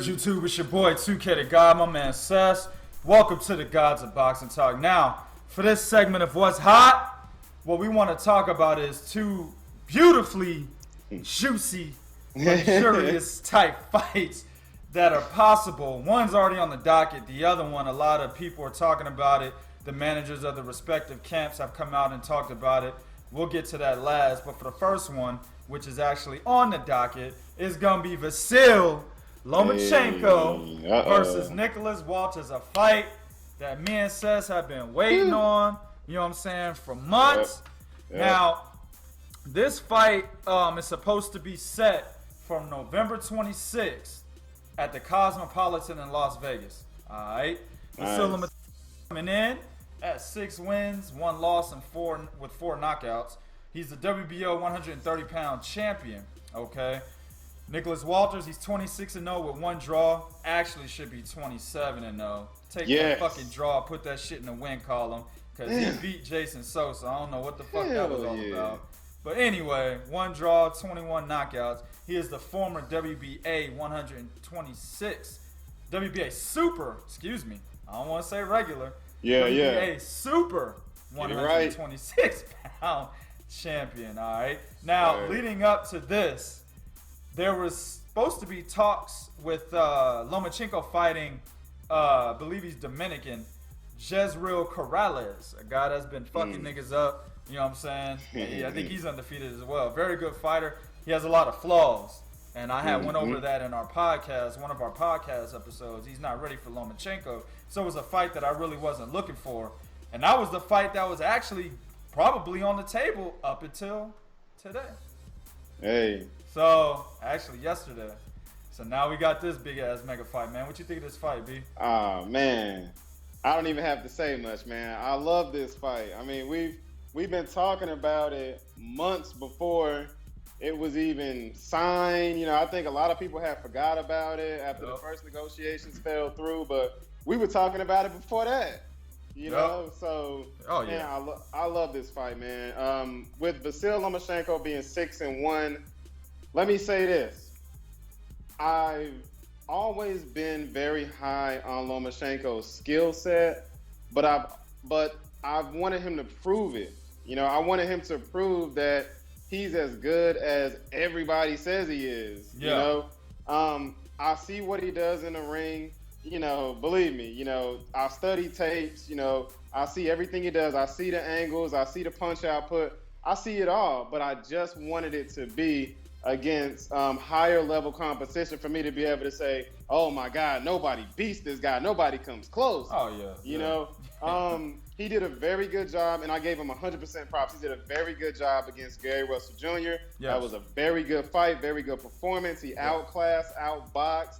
is YouTube? It's your boy 2K the God, my man Sess. Welcome to the Gods of Boxing Talk. Now, for this segment of What's Hot, what we want to talk about is two beautifully juicy, luxurious type fights that are possible. One's already on the docket. The other one, a lot of people are talking about it. The managers of the respective camps have come out and talked about it. We'll get to that last. But for the first one, which is actually on the docket, is going to be Vasyl Lomachenko versus Nicholas Walters, a fight that me and Sess have been waiting on, you know what I'm saying, for months. Yep. Now, this fight is supposed to be set from November 26th at the Cosmopolitan in Las Vegas. All right? Vasyl Lomachenko coming in at 6 wins, 1 loss, and 4 knockouts. He's the WBO 130-pound champion, okay? Nicholas Walters, he's 26-0 with 1 draw. Actually should be 27-0. Take that fucking draw, put that shit in the win column, because he beat Jason Sosa. I don't know what the fuck that was all about. But anyway, 1 draw, 21 knockouts. He is the former WBA 126, WBA Super, excuse me. I don't want to say regular. WBA Super 126-pound champion, all right? Now, leading up to this, there was supposed to be talks with Lomachenko fighting, I believe he's Dominican, Jezreel Corrales, a guy that's been fucking niggas up, you know what I'm saying? I think he's undefeated as well. Very good fighter. He has a lot of flaws, and I had went over that in our podcast, one of our podcast episodes. He's not ready for Lomachenko, so it was a fight that I really wasn't looking for, and that was the fight that was actually probably on the table up until today. So, actually yesterday. So now we got this big ass mega fight, man. What you think of this fight, B? Man. I don't even have to say much, man. I love this fight. I mean, we've been talking about it months before it was even signed. You know, I think a lot of people have forgot about it after the first negotiations fell through, but we were talking about it before that. You know, so man, I love this fight, man. With Vasyl Lomachenko being 6-1, let me say this. I've always been very high on Lomachenko's skill set, but I've wanted him to prove it. You know, I wanted him to prove that he's as good as everybody says he is. You know, I see what he does in the ring. You know, believe me, you know, I study tapes, you know, I see everything he does. I see the angles, I see the punch output, I see it all, but I just wanted it to be against higher level competition for me to be able to say, oh my God, nobody beats this guy, nobody comes close. You know, he did a very good job, and I gave him 100% props. He did a very good job against Gary Russell Jr. That was a very good fight, very good performance. He outclassed, outboxed,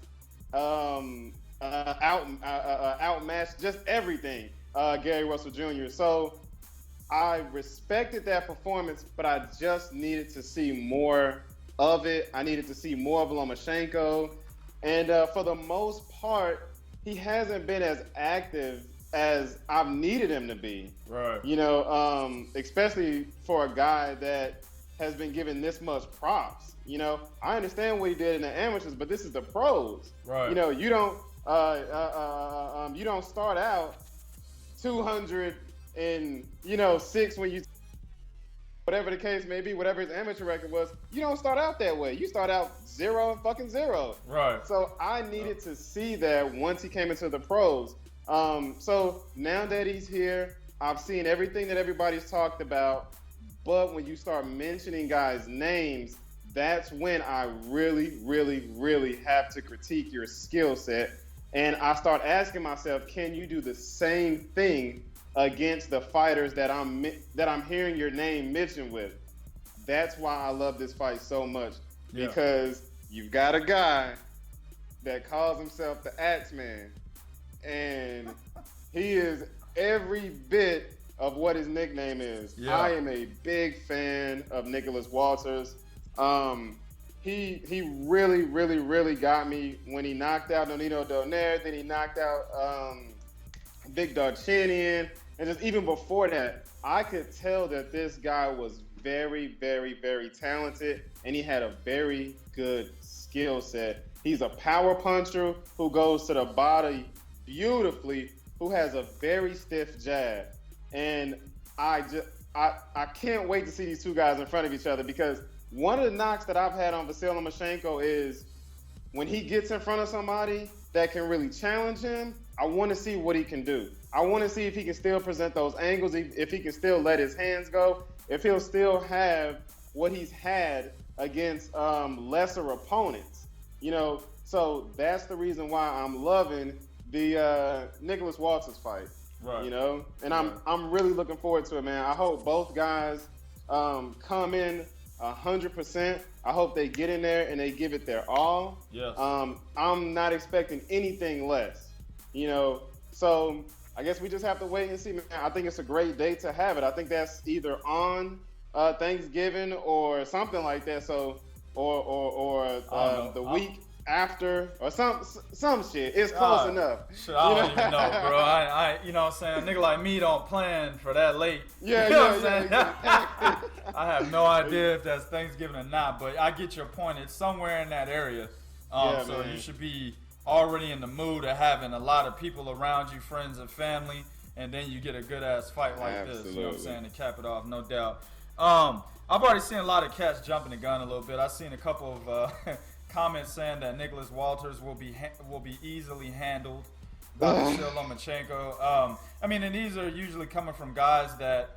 outmatched, just everything, Gary Russell Jr. So I respected that performance, but I just needed to see more of it. I needed to see more of Lomachenko, and for the most part, he hasn't been as active as I've needed him to be. Right. You know, especially for a guy that has been given this much props. You know, I understand what he did in the amateurs, but this is the pros. Right. You know, you don't start out 206 when you, whatever the case may be, whatever his amateur record was, you don't start out that way. You start out 0. Right. So I needed to see that once he came into the pros. So now that he's here, I've seen everything that everybody's talked about, but when you start mentioning guys' names, that's when I really, really, really have to critique your skill set. And I start asking myself, can you do the same thing against the fighters that I'm hearing your name mentioned with? That's why I love this fight so much, because you've got a guy that calls himself the Axeman, and he is every bit of what his nickname is. I am a big fan of Nicholas Walters. He really, really, really got me when he knocked out Nonito Donaire, then he knocked out Vic Darchinyan, and just even before that, I could tell that this guy was very, very, very talented, and he had a very good skill set. He's a power puncher who goes to the body beautifully, who has a very stiff jab. And I can't wait to see these two guys in front of each other, because one of the knocks that I've had on Vasyl Lomachenko is when he gets in front of somebody that can really challenge him, I want to see what he can do. I want to see if he can still present those angles, if he can still let his hands go, if he'll still have what he's had against lesser opponents. You know, so that's the reason why I'm loving the Nicholas Walters fight. Right. You know, and I'm really looking forward to it, man. I hope both guys come in 100%. I hope they get in there and they give it their all. Yes. I'm not expecting anything less. You know, so I guess we just have to wait and see, man. I think it's a great day to have it. I think that's either on Thanksgiving or something like that. So, or the week after or some shit. It's close enough. Shit, I don't even know, bro. I you know what I'm saying? Nigga like me don't plan for that late. Yeah, you know what I'm saying? I have no idea if that's Thanksgiving or not, but I get your point. It's somewhere in that area. So man, you should be already in the mood of having a lot of people around you, friends and family, and then you get a good ass fight like this. You know what I'm saying? To cap it off, no doubt. I've already seen a lot of cats jumping the gun a little bit. I've seen a couple of comments saying that Nicholas Walters will be easily handled by Vasyl Lomachenko. I mean, and these are usually coming from guys that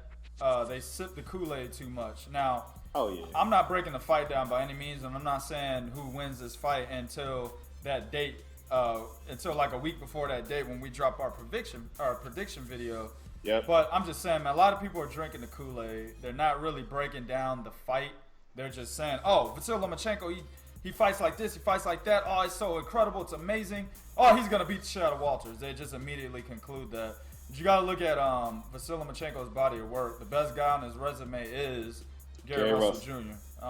they sip the Kool-Aid too much. Now, I'm not breaking the fight down by any means, and I'm not saying who wins this fight until that date, until like a week before that date when we drop our prediction video. Yep. But I'm just saying, man, a lot of people are drinking the Kool-Aid. They're not really breaking down the fight. They're just saying, oh, Vasyl Lomachenko, he fights like this, he fights like that. Oh, it's so incredible, it's amazing. Oh, he's going to beat the shit out of Walters. They just immediately conclude that. But you got to look at Vasyl Lomachenko's body of work. The best guy on his resume is Gary Russell Jr.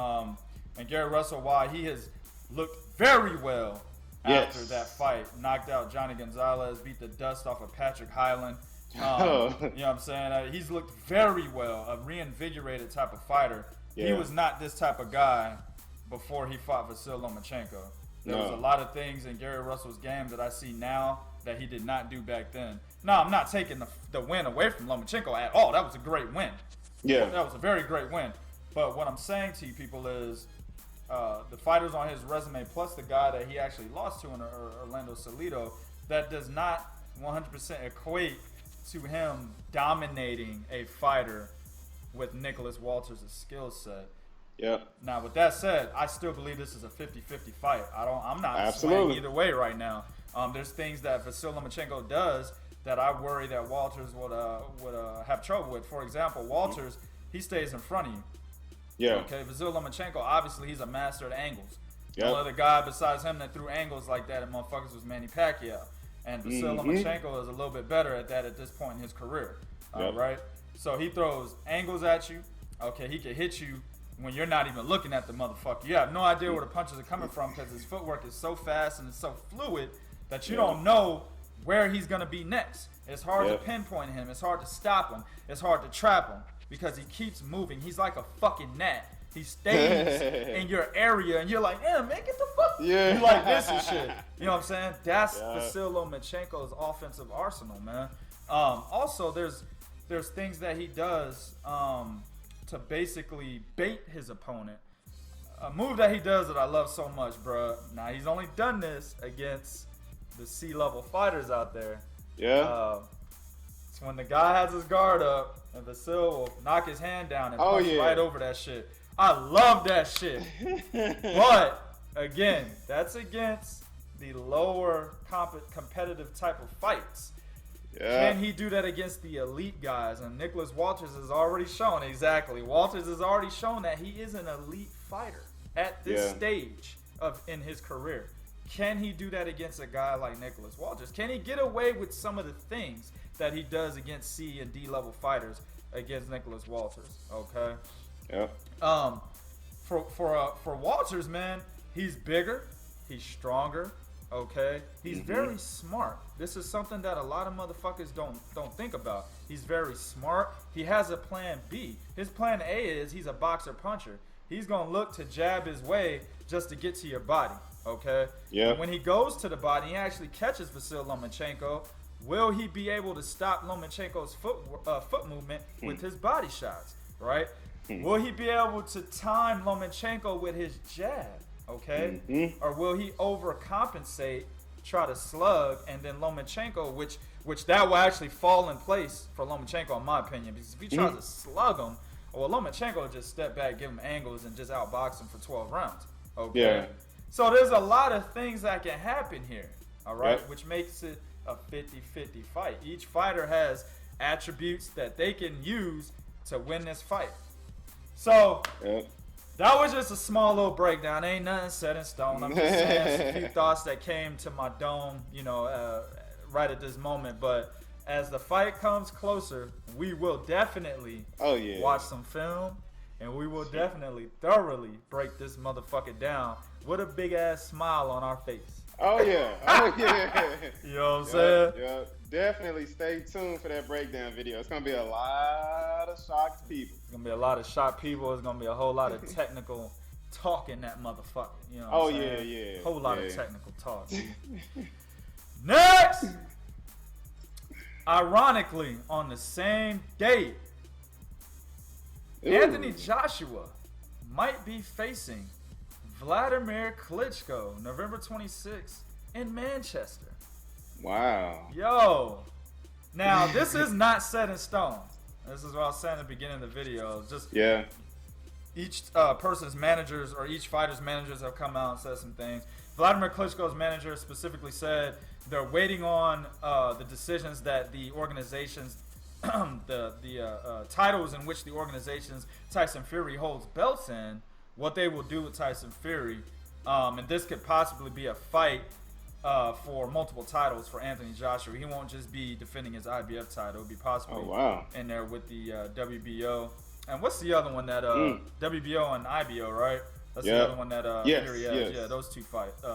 And Gary Russell, why he has looked very well after that fight. Knocked out Johnny Gonzalez, beat the dust off of Patrick Hyland. You know what I'm saying? He's looked very well, a reinvigorated type of fighter. Yeah. He was not this type of guy before he fought Vasyl Lomachenko. There was a lot of things in Gary Russell's game that I see now that he did not do back then. Now, I'm not taking the win away from Lomachenko at all. That was a great win. Yeah. That was a very great win. But what I'm saying to you people is the fighters on his resume plus the guy that he actually lost to in Orlando Salido, that does not 100% equate to him dominating a fighter with Nicholas Walters' skill set. Yeah. Now, with that said, I still believe this is a 50-50 fight. I'm not swaying either way right now. There's things that Vasyl Lomachenko does that I worry that Walters would have trouble with. For example, Walters, he stays in front of you. Yeah. Okay, Vasyl Lomachenko, obviously he's a master at angles. Yep. The only other guy besides him that threw angles like that at motherfuckers was Manny Pacquiao. And Vasyl Lomachenko is a little bit better at that at this point in his career. Right? So he throws angles at you. Okay, he can hit you when you're not even looking at the motherfucker. You have no idea where the punches are coming from because his footwork is so fast and it's so fluid that you don't know where he's going to be next. It's hard to pinpoint him. It's hard to stop him. It's hard to trap him because he keeps moving. He's like a fucking gnat. He stays in your area and you're like, man, get the fuck. Yeah. You like this and shit. You know what I'm saying? That's Vasyl Lomachenko's offensive arsenal, man. Also, there's things that he does to basically bait his opponent. A move that he does that I love so much, bro. Now, he's only done this against the C-level fighters out there. Yeah. It's when the guy has his guard up and Vasyl will knock his hand down and punch right over that shit. I love that shit. But, again, that's against the lower competitive type of fights. Yeah. Can he do that against the elite guys? And Nicholas Walters has already shown, Walters has already shown that he is an elite fighter at this stage in his career. Can he do that against a guy like Nicholas Walters? Can he get away with some of the things that he does against C and D level fighters against Nicholas Walters? Okay. Yeah. For Walters, man, he's bigger, he's stronger. Okay, he's very smart. This is something that a lot of motherfuckers don't think about. He's very smart. He has a plan B. His plan A is he's a boxer puncher. He's gonna look to jab his way just to get to your body. Okay. Yeah. And when he goes to the body, he actually catches Vasyl Lomachenko. Will he be able to stop Lomachenko's foot movement with his body shots? Right. Will he be able to time Lomachenko with his jab? Okay. Or will he overcompensate, try to slug, and then Lomachenko, which that will actually fall in place for Lomachenko, in my opinion, because if he tries to slug him, well, Lomachenko will just step back, give him angles, and just outbox him for 12 rounds. Okay. Yeah. So there's a lot of things that can happen here. All right. Yep. Which makes it a 50-50 fight. Each fighter has attributes that they can use to win this fight. So that was just a small little breakdown. Ain't nothing set in stone. I'm just saying a few thoughts that came to my dome, right at this moment. But as the fight comes closer, we will definitely watch some film, and we will definitely thoroughly break this motherfucker down with a big ass smile on our face. Oh yeah. Oh yeah. You know what I'm saying? Yeah. Definitely stay tuned for that breakdown video. It's gonna be a lot of shocked people. It's gonna be a lot of shocked people. It's gonna be a whole lot of technical talk in that motherfucker. You know what I'm saying? Yeah. Whole lot of technical talk. Next! Ironically, on the same date, Anthony Joshua might be facing Wladimir Klitschko, November 26th in Manchester. Wow. Yo. Now, this is not set in stone. This is what I was saying at the beginning of the video. Just each person's managers or each fighter's managers have come out and said some things. Wladimir Klitschko's manager specifically said they're waiting on the decisions that the organizations, the titles in which the organizations Tyson Fury holds belts in, what they will do with Tyson Fury. And this could possibly be a fight for multiple titles for Anthony Joshua. He won't just be defending his IBF title. It'll be possibly in there with the WBO. And what's the other one that WBO and IBO, right? That's the other one that Fury has. Yeah, those two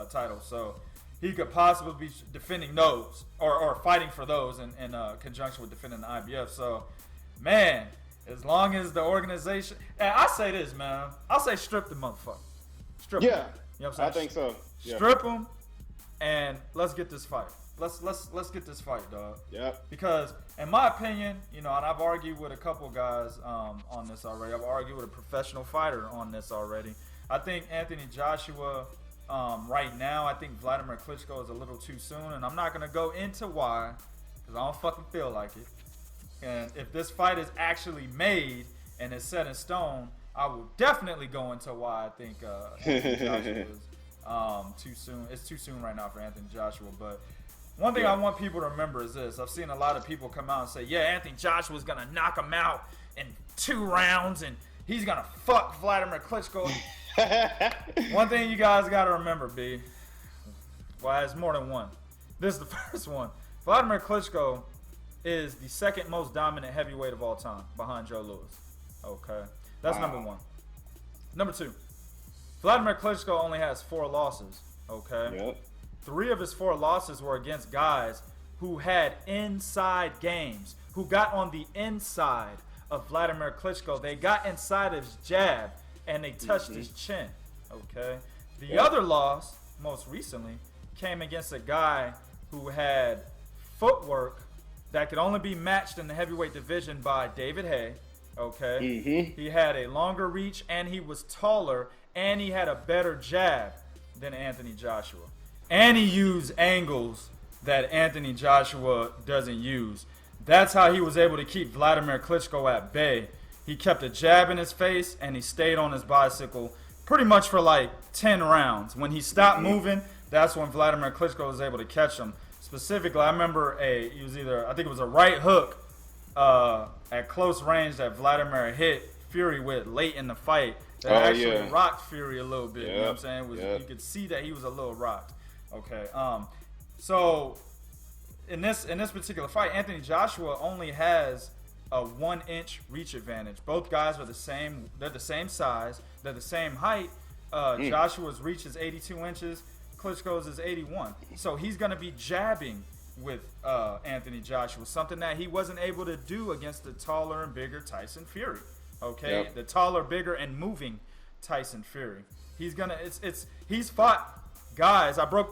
titles. So he could possibly be defending those or fighting for those in conjunction with defending the IBF. So, man, as long as the organization, and I say this, man, I'll say strip the motherfucker. Strip him. Yeah, You know what I'm saying? I think so. Yeah. Strip him, and let's get this fight. Let's get this fight, dog. Yep. Because in my opinion, and I've argued with a couple guys on this already. I've argued with a professional fighter on this already. I think Anthony Joshua, right now, I think Wladimir Klitschko is a little too soon, and I'm not gonna go into why, because I don't fucking feel like it. And if this fight is actually made and is set in stone, I will definitely go into why I think Anthony Joshua is too soon. It's too soon right now for Anthony Joshua. But one thing I want people to remember is this. I've seen a lot of people come out and say, yeah, Anthony Joshua's going to knock him out in 2 rounds and he's going to fuck Wladimir Klitschko. One thing you guys got to remember, B. Well, it's more than one. This is the first one. Wladimir Klitschko is the second most dominant heavyweight of all time behind Joe Louis. Okay. That's number one. Number two. Wladimir Klitschko only has 4 losses. Okay. Yep. 3 of his 4 losses were against guys who had inside games, who got on the inside of Wladimir Klitschko. They got inside his jab and they touched his chin. Okay. The other loss, most recently, came against a guy who had footwork that could only be matched in the heavyweight division by David Haye. Okay. He had a longer reach and he was taller and he had a better jab than Anthony Joshua. And he used angles that Anthony Joshua doesn't use. That's how he was able to keep Wladimir Klitschko at bay. He kept a jab in his face and he stayed on his bicycle pretty much for like 10 rounds. When he stopped moving, that's when Wladimir Klitschko was able to catch him. Specifically, I remember I think it was a right hook at close range that Wladimir hit Fury with late in the fight. That actually rocked Fury a little bit. You know what I'm saying? You could see that he was a little rocked. Okay. So in this particular fight, Anthony Joshua only has a 1-inch reach advantage. Both guys are the same. They're the same size. They're the same height. Joshua's reach is 82 inches. Klitschko's is 81. So he's going to be jabbing with Anthony Joshua, something that he wasn't able to do against the taller and bigger Tyson Fury. Okay, the taller, bigger, and moving Tyson Fury. He's fought guys, I broke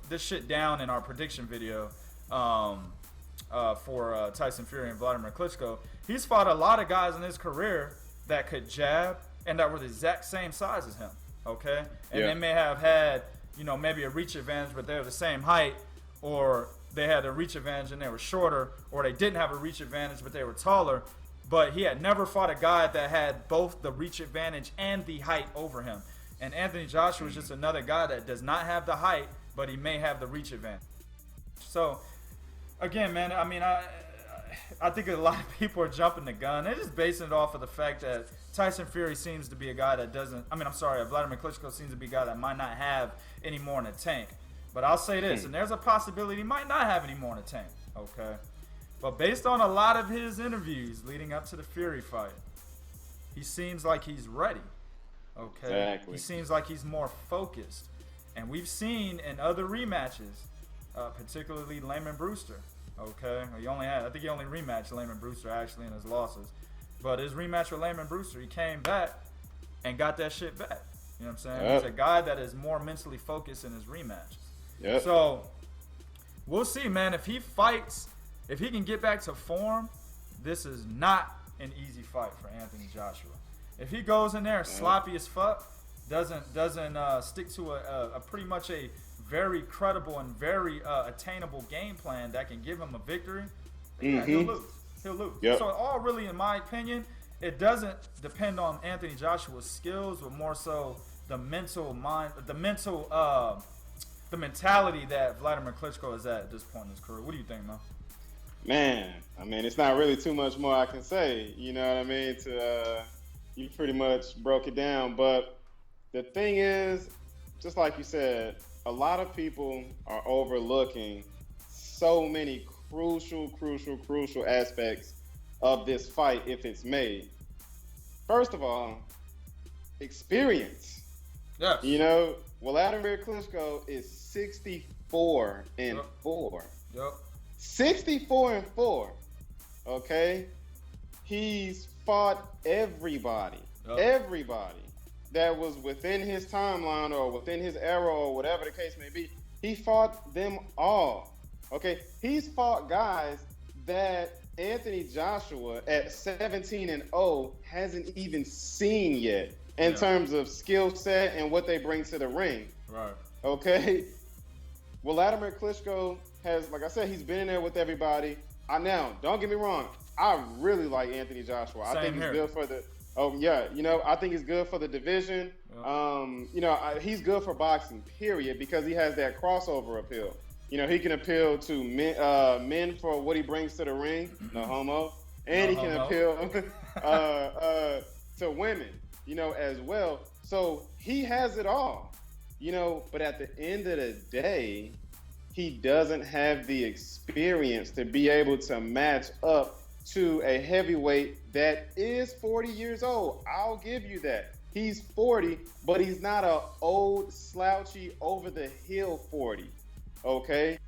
this shit down in our prediction video for Tyson Fury and Wladimir Klitschko. He's fought a lot of guys in his career that could jab and that were the exact same size as him. Okay, and they may have had, you know, maybe a reach advantage, but they're the same height, or they had a reach advantage and they were shorter, or they didn't have a reach advantage but they were taller. But he had never fought a guy that had both the reach advantage and the height over him. And Anthony Joshua is just another guy that does not have the height, but he may have the reach advantage. So, again, man, I mean, I think a lot of people are jumping the gun. They're just basing it off of the fact that Tyson Fury seems to be a guy that doesn't. I mean, I'm sorry, Wladimir Klitschko seems to be a guy that might not have any more in the tank. But I'll say this, and there's a possibility he might not have any more in the tank. Okay. But based on a lot of his interviews leading up to the Fury fight, he seems like he's ready. Okay. Exactly. He seems like he's more focused. And we've seen in other rematches, particularly Layman Brewster. Okay. I think he only rematched Layman Brewster actually in his losses. But his rematch with Layman Brewster, he came back and got that shit back. You know what I'm saying? Yep. He's a guy that is more mentally focused in his rematches. Yep. So we'll see, man. If he fights, if he can get back to form, this is not an easy fight for Anthony Joshua. If he goes in there sloppy as fuck, doesn't stick to a pretty much a very credible and very attainable game plan that can give him a victory, he'll lose. He'll lose. Yep. So all really, in my opinion, it doesn't depend on Anthony Joshua's skills, but more so the mental the mentality that Wladimir Klitschko is at this point in his career. What do you think, man? Man, I mean, it's not really too much more I can say. You know what I mean? You pretty much broke it down. But the thing is, just like you said, a lot of people are overlooking so many crucial aspects of this fight if it's made. First of all, experience. Yes. You know, Wladimir Klitschko is 64-4. Yep. 64-4. Okay? He's fought everybody. Yep. Everybody that was within his timeline or within his era or whatever the case may be. He fought them all. Okay? He's fought guys that Anthony Joshua at 17-0 hasn't even seen yet in terms of skill set and what they bring to the ring. Right. Okay? Wladimir Klitschko has, like I said, he's been in there with everybody. Now, don't get me wrong, I really like Anthony Joshua. I think he's good for the I think he's good for the division. Yeah. He's good for boxing, period, because he has that crossover appeal. You know, he can appeal to men for what he brings to the ring, no homo, and he can appeal to women, you know, as well. So he has it all, you know, but at the end of the day, he doesn't have the experience to be able to match up to a heavyweight that is 40 years old. I'll give you that. He's 40, but he's not an old, slouchy, over-the-hill 40, okay?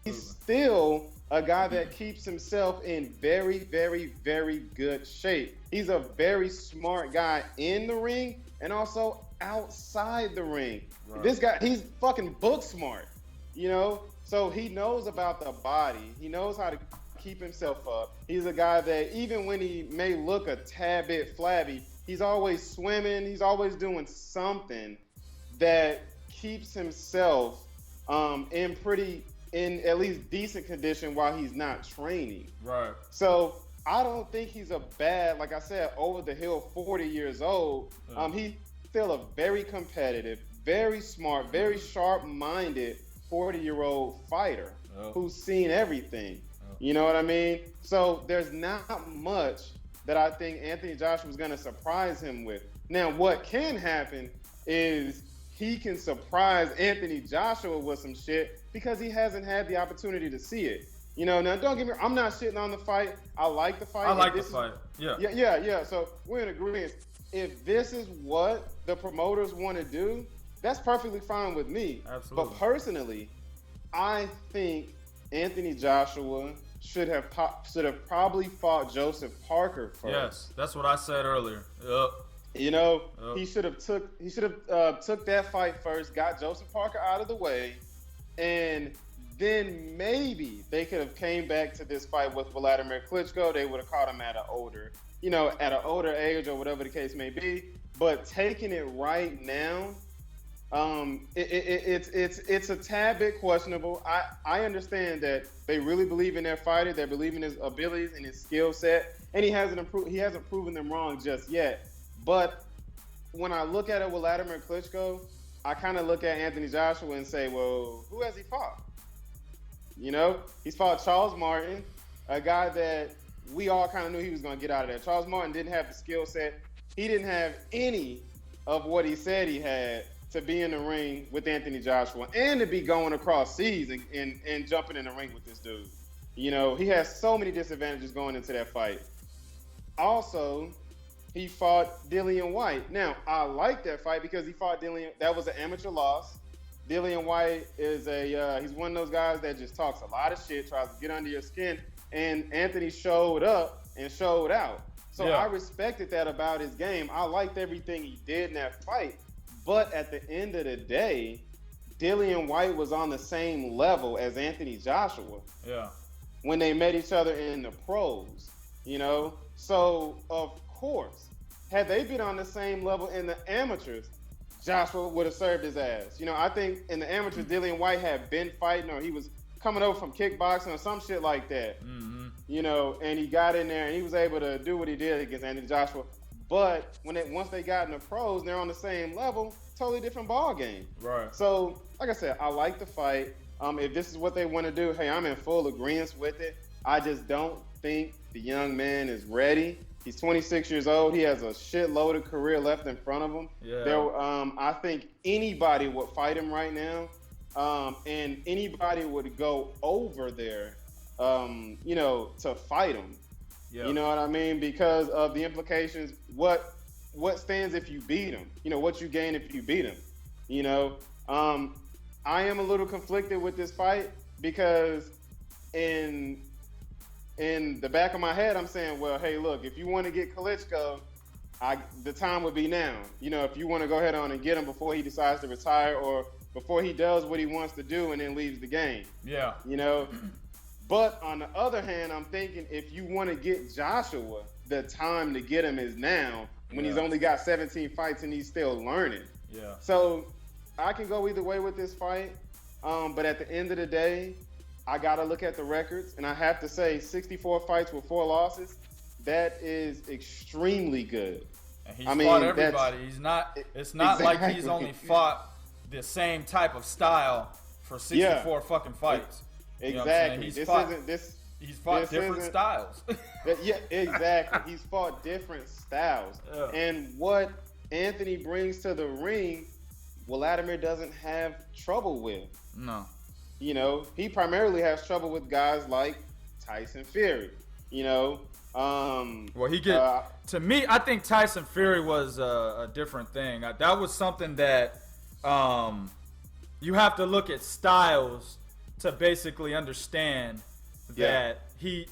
He's still a guy that keeps himself in very, very, very good shape. He's a very smart guy in the ring and also outside the ring. Right. This guy, he's fucking book smart, you know? So he knows about the body. He knows how to keep himself up. He's a guy that even when he may look a tad bit flabby, he's always swimming. He's always doing something that keeps himself in at least decent condition while he's not training. Right. So I don't think he's a bad, like I said, over the hill 40 years old. He's still a very competitive, very smart, very sharp-minded 40-year-old fighter who's seen everything. You know what I mean? So there's not much that I think Anthony Joshua is going to surprise him with. Now, what can happen is he can surprise Anthony Joshua with some shit because he hasn't had the opportunity to see it. You know, now don't get me wrong, I'm not shitting on the fight. I like the fight. I like the fight. Yeah. So we're in agreement. If this is what the promoters want to do, that's perfectly fine with me. Absolutely. But personally, I think Anthony Joshua should have probably fought Joseph Parker first. Yes, that's what I said earlier. Yep. You know, he should have took that fight first, got Joseph Parker out of the way, and then maybe they could have came back to this fight with Wladimir Klitschko. They would have caught him at an older age or whatever the case may be. But taking it right now, it's a tad bit questionable. I understand that they really believe in their fighter, they believe in his abilities and his skill set, and he hasn't proven them wrong just yet. But when I look at it with Wladimir Klitschko, I kind of look at Anthony Joshua and say, well, who has he fought? You know, he's fought Charles Martin, a guy that we all kind of knew he was going to get out of there. Charles Martin didn't have the skill set. He didn't have any of what he said he had to be in the ring with Anthony Joshua and to be going across seas and jumping in the ring with this dude. You know, he has so many disadvantages going into that fight. Also, he fought Dillian Whyte. Now, I like that fight because he fought Dillian. That was an amateur loss. Dillian Whyte is he's one of those guys that just talks a lot of shit, tries to get under your skin, and Anthony showed up and showed out. So I respected that about his game. I liked everything he did in that fight. But at the end of the day, Dillian Whyte was on the same level as Anthony Joshua. Yeah. When they met each other in the pros, you know? So, of course, had they been on the same level in the amateurs, Joshua would have served his ass. You know, I think in the amateurs, Dillian Whyte had been fighting, or he was coming over from kickboxing or some shit like that. Mm-hmm. You know, and he got in there and he was able to do what he did against Anthony Joshua. But once they got in the pros, they're on the same level, totally different ball game. Right. So, like I said, I like the fight. If this is what they want to do, hey, I'm in full agreement with it. I just don't think the young man is ready. He's 26 years old. He has a shitload of career left in front of him. Yeah. I think anybody would fight him right now, and anybody would go over there, you know, to fight him. Yeah. You know what I mean? Because of the implications. What stands if you beat him? You know, what you gain if you beat him? You know, I am a little conflicted with this fight because in the back of my head, I'm saying, well, hey, look, if you want to get Klitschko, the time would be now. You know, if you want to go ahead on and get him before he decides to retire or before he does what he wants to do and then leaves the game. Yeah. You know, but on the other hand, I'm thinking if you want to get Joshua, the time to get him is now when he's only got 17 fights and he's still learning. Yeah. So I can go either way with this fight. But at the end of the day, I got to look at the records, and I have to say 64 fights with 4 losses, that is extremely good. And he's fought everybody. It's not like he's only fought the same type of style for 64 fucking fights. Exactly. He's fought different styles. Yeah, exactly. He's fought different styles. Yeah. And what Anthony brings to the ring, Wladimir doesn't have trouble with. No. You know, he primarily has trouble with guys like Tyson Fury. You know, to me, I think Tyson Fury was a different thing. That was something that you have to look at styles to basically understand that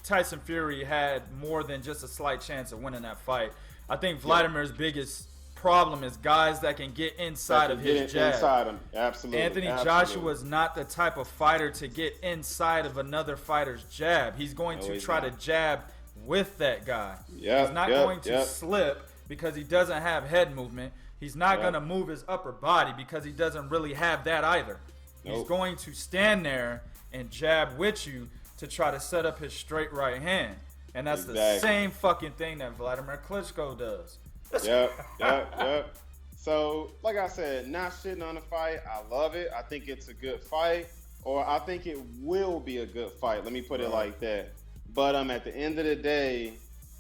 Tyson Fury had more than just a slight chance of winning that fight. I think Vladimir's biggest problem is guys that can get inside of his jab. Inside him. Absolutely. Anthony Joshua is not the type of fighter to get inside of another fighter's jab. He's going to try to jab with that guy. He's not going to slip because he doesn't have head movement. He's not going to move his upper body because he doesn't really have that either. Nope. He's going to stand there and jab with you to try to set up his straight right hand. And that's the same fucking thing that Wladimir Klitschko does. Yep. So, like I said, not shitting on the fight. I love it. I think it's a good fight, or I think it will be a good fight. Let me put it like that. But at the end of the day,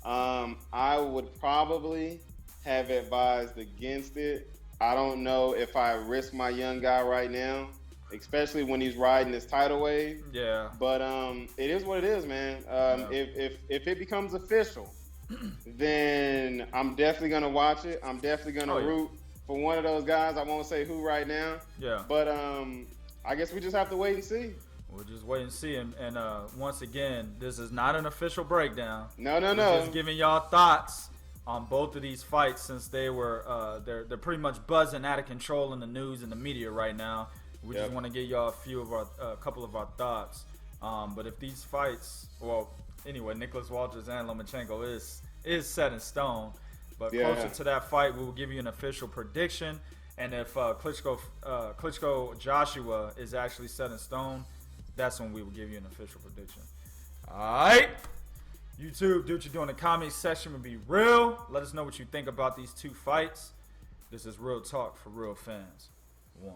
I would probably have advised against it. I don't know if I risk my young guy right now, especially when he's riding this tidal wave. Yeah. But it is what it is, man. If it becomes official, then I'm definitely gonna watch it. I'm definitely gonna root for one of those guys. I won't say who right now. Yeah. But I guess we just have to wait and see. We'll just wait and see. And once again, this is not an official breakdown. No. We're just giving y'all thoughts on both of these fights since they were they're pretty much buzzing out of control in the news and the media right now. We just want to give y'all a couple of our thoughts. But if these fights, well, anyway, Nicholas Walters and Lomachenko is set in stone. But closer to that fight, we will give you an official prediction. And if Klitschko Joshua is actually set in stone, that's when we will give you an official prediction. All right. YouTube, do what you do in the comment section. Would be real. Let us know what you think about these two fights. This is Real Talk for real fans. 1.